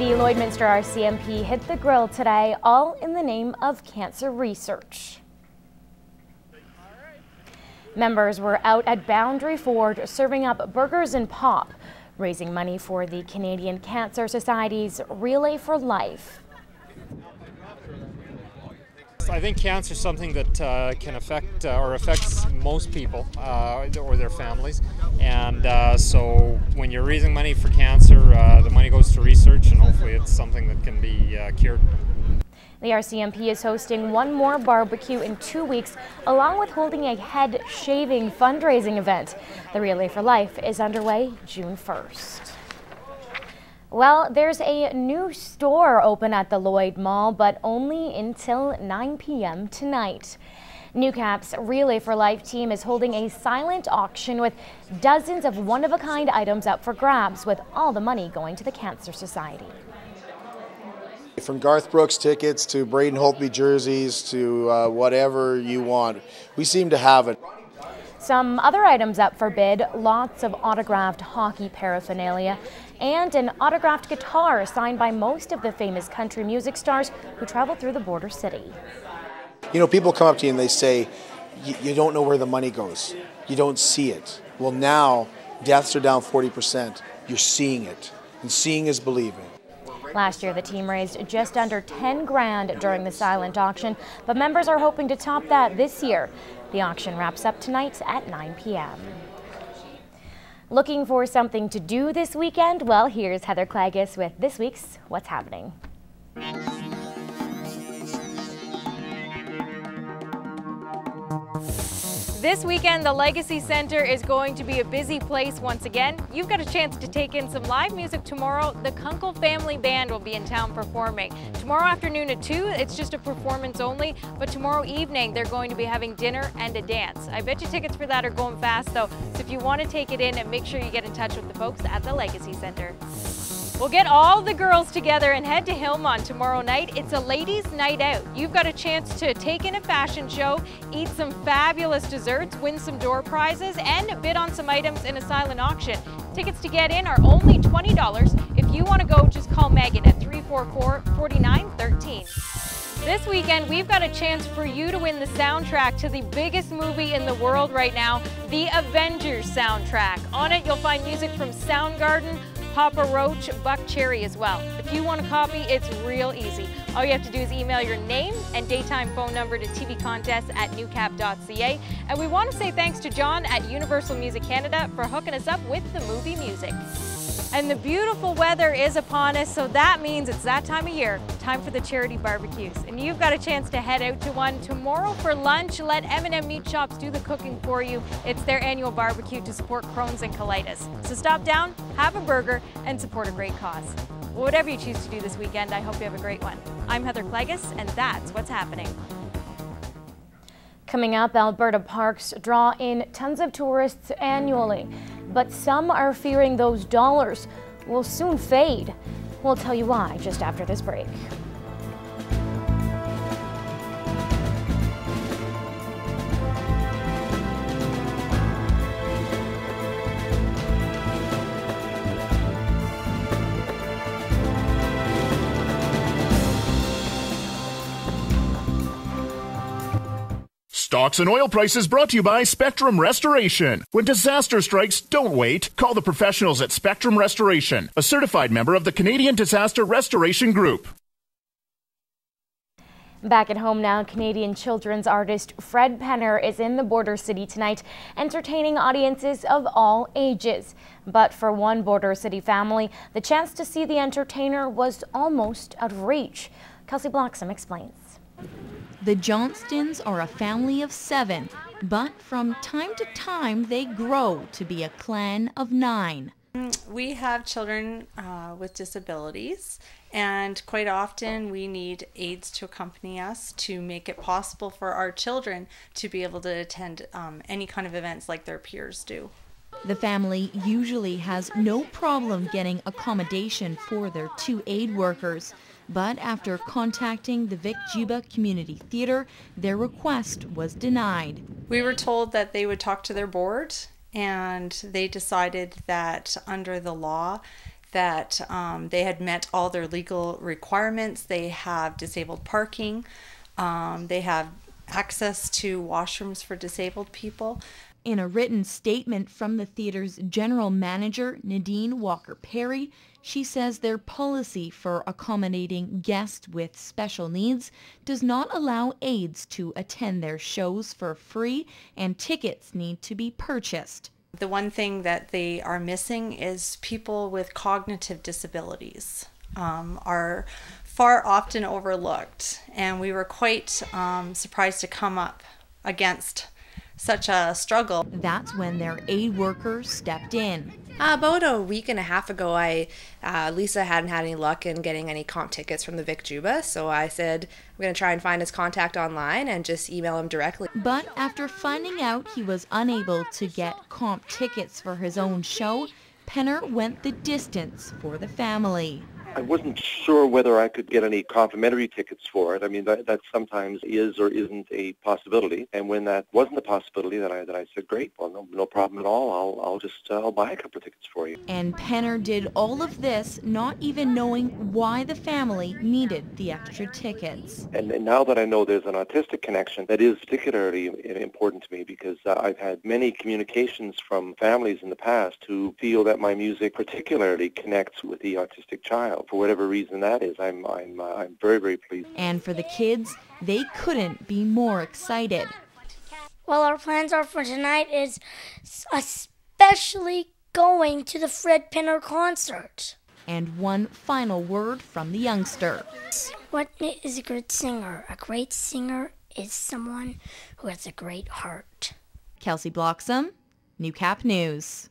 The Lloydminster RCMP hit the grill today, all in the name of cancer research. Members were out at Boundary Ford serving up burgers and pop, raising money for the Canadian Cancer Society's Relay for Life. I think cancer is something that can affect or affects most people or their families, and so when you're raising money for cancer, the money goes to research, and hopefully it's something that can be cured. The RCMP is hosting one more barbecue in 2 weeks, along with holding a head shaving fundraising event. The Relay for Life is underway June 1st. Well, there's a new store open at the Lloyd Mall, but only until 9 p.m. tonight. Newcap's Relay for Life team is holding a silent auction with dozens of one-of-a-kind items up for grabs, with all the money going to the Cancer Society. From Garth Brooks tickets to Braden Holtby jerseys to whatever you want, we seem to have it. Some other items up for bid: lots of autographed hockey paraphernalia and an autographed guitar signed by most of the famous country music stars who travel through the border city. You know, people come up to you and they say, you don't know where the money goes. You don't see it. Well, now deaths are down 40%. You're seeing it, and seeing is believing. Last year, the team raised just under 10 grand during the silent auction, but members are hoping to top that this year. The auction wraps up tonight at 9 p.m. Looking for something to do this weekend? Well, here's Heather Clagis with this week's What's Happening. This weekend, the Legacy Centre is going to be a busy place once again. You've got a chance to take in some live music tomorrow. The Kunkel Family Band will be in town performing. Tomorrow afternoon at 2, it's just a performance only, but tomorrow evening they're going to be having dinner and a dance. I bet you tickets for that are going fast though, so if you want to take it in, and make sure you get in touch with the folks at the Legacy Centre. We'll get all the girls together and head to Hillmont tomorrow night. It's a ladies' night out. You've got a chance to take in a fashion show, eat some fabulous desserts, win some door prizes, and bid on some items in a silent auction. Tickets to get in are only $20. If you want to go, just call Megan at 344-4913. This weekend, we've got a chance for you to win the soundtrack to the biggest movie in the world right now, the Avengers soundtrack. On it, you'll find music from Soundgarden, Papa Roach, Buck Cherry as well. If you want a copy, it's real easy. All you have to do is email your name and daytime phone number to tvcontests@newcap.ca. And we want to say thanks to John at Universal Music Canada for hooking us up with the movie music. And the beautiful weather is upon us, so that means it's that time of year, time for the charity barbecues. And you've got a chance to head out to one tomorrow for lunch. Let M&M Meat Shops do the cooking for you. It's their annual barbecue to support Crohn's and colitis. So stop down, have a burger, and support a great cause. Well, whatever you choose to do this weekend, I hope you have a great one. I'm Heather Clagis, and that's what's happening. Coming up, Alberta parks draw in tons of tourists annually, but some are fearing those dollars will soon fade. We'll tell you why just after this break. Stocks and oil prices brought to you by Spectrum Restoration. When disaster strikes, don't wait. Call the professionals at Spectrum Restoration, a certified member of the Canadian Disaster Restoration Group. Back at home now, Canadian children's artist Fred Penner is in the border city tonight, entertaining audiences of all ages. But for one border city family, the chance to see the entertainer was almost out of reach. Kelsey Bloxham explains. The Johnstons are a family of 7, but from time to time they grow to be a clan of 9. We have children with disabilities, and quite often we need aides to accompany us to make it possible for our children to be able to attend any kind of events like their peers do. The family usually has no problem getting accommodation for their 2 aid workers. But after contacting the Vic Juba Community Theatre, their request was denied. We were told that they would talk to their board, and they decided that under the law that they had met all their legal requirements. They have disabled parking. They have access to washrooms for disabled people. In a written statement from the theater's general manager, Nadine Walker-Perry, she says their policy for accommodating guests with special needs does not allow aides to attend their shows for free, and tickets need to be purchased. The one thing that they are missing is people with cognitive disabilities are far often overlooked, and we were quite surprised to come up against such a struggle. That's when their aid workers stepped in. About a week and a half ago, Lisa hadn't had any luck in getting any comp tickets from the Vic Juba, so I said I'm going to try and find his contact online and just email him directly. But after finding out he was unable to get comp tickets for his own show, Penner went the distance for the family. I wasn't sure whether I could get any complimentary tickets for it. I mean, that sometimes is or isn't a possibility. And when that wasn't a possibility, then I said, great, well, no problem at all. I'll buy a couple of tickets for you. And Penner did all of this not even knowing why the family needed the extra tickets. And now that I know there's an autistic connection, that is particularly important to me, because I've had many communications from families in the past who feel that my music particularly connects with the autistic child. For whatever reason that is, I'm very, very pleased. And for the kids, they couldn't be more excited. Well, our plans are for tonight is especially going to the Fred Penner concert. And one final word from the youngster. What is a good singer? A great singer is someone who has a great heart. Kelsey Bloxham, Newcap News.